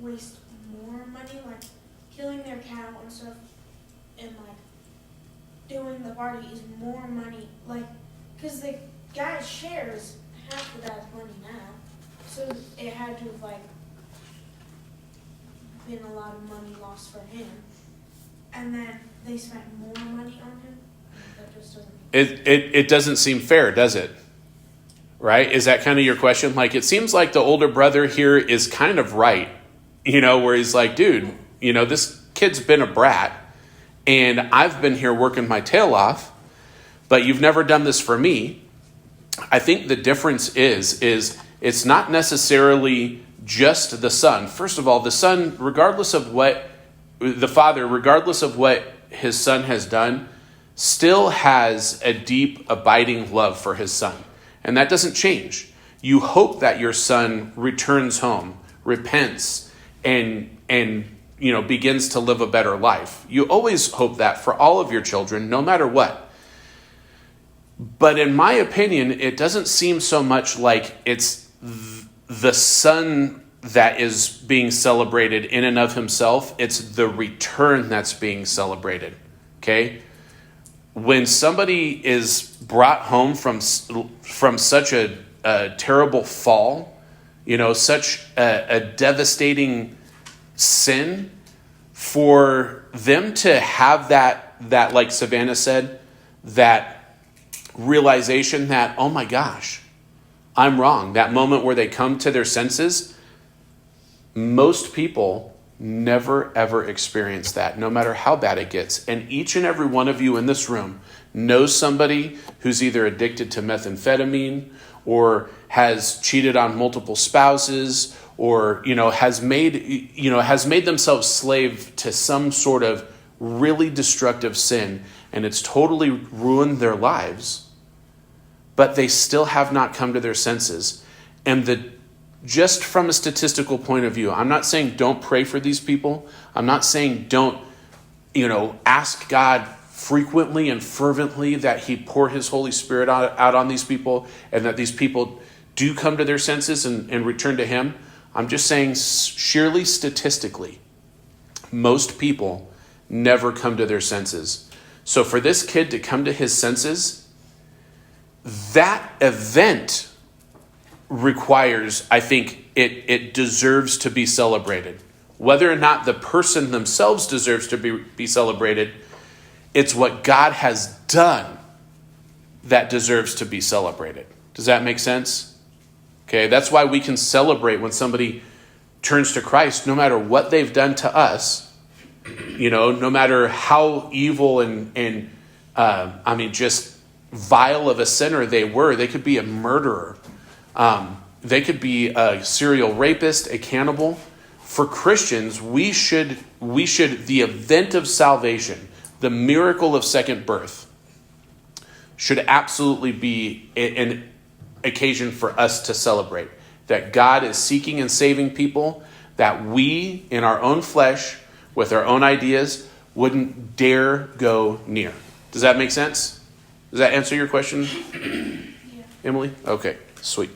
waste more money, like killing their cow and stuff, and like doing the party is more money, like, because the guy shares half of that money now, so it had to have like been a lot of money lost for him, and then they spent more money on him. That just doesn't. It doesn't seem fair, does it? Right? Is that kind of your question? Like, it seems like the older brother here is kind of right, where he's like, dude, this kid's been a brat, and I've been here working my tail off, but you've never done this for me. I think the difference is it's not necessarily just the son. First of all, the son, regardless of what the father, regardless of what his son has done, still has a deep, abiding love for his son. And that doesn't change. You hope that your son returns home, repents, and begins to live a better life. You always hope that for all of your children, no matter what. But in my opinion, it doesn't seem so much like it's the son that is being celebrated in and of himself. It's the return that's being celebrated. Okay? When somebody is brought home from such a terrible fall, such a devastating sin, for them to have that like Savannah said, that realization that, oh my gosh, I'm wrong. That moment where they come to their senses, most people never ever experience that, no matter how bad it gets. And each and every one of you in this room knows somebody who's either addicted to methamphetamine or has cheated on multiple spouses or, has made themselves slave to some sort of really destructive sin, and it's totally ruined their lives, but they still have not come to their senses. And just from a statistical point of view, I'm not saying don't pray for these people. I'm not saying don't, ask God frequently and fervently that he pour his Holy Spirit out on these people and that these people do come to their senses and return to him. I'm just saying, sheerly statistically, most people never come to their senses. So for this kid to come to his senses, that event requires, I think, it deserves to be celebrated. Whether or not the person themselves deserves to be celebrated, it's what God has done that deserves to be celebrated. Does that make sense? Okay, that's why we can celebrate when somebody turns to Christ, no matter what they've done to us, no matter how evil and just vile of a sinner they were. They could be a murderer. They could be a serial rapist, a cannibal. For Christians, we should, the event of salvation, the miracle of second birth, should absolutely be an occasion for us to celebrate. That God is seeking and saving people that we, in our own flesh, with our own ideas, wouldn't dare go near. Does that make sense? Does that answer your question, Yeah. Emily? Okay, sweet.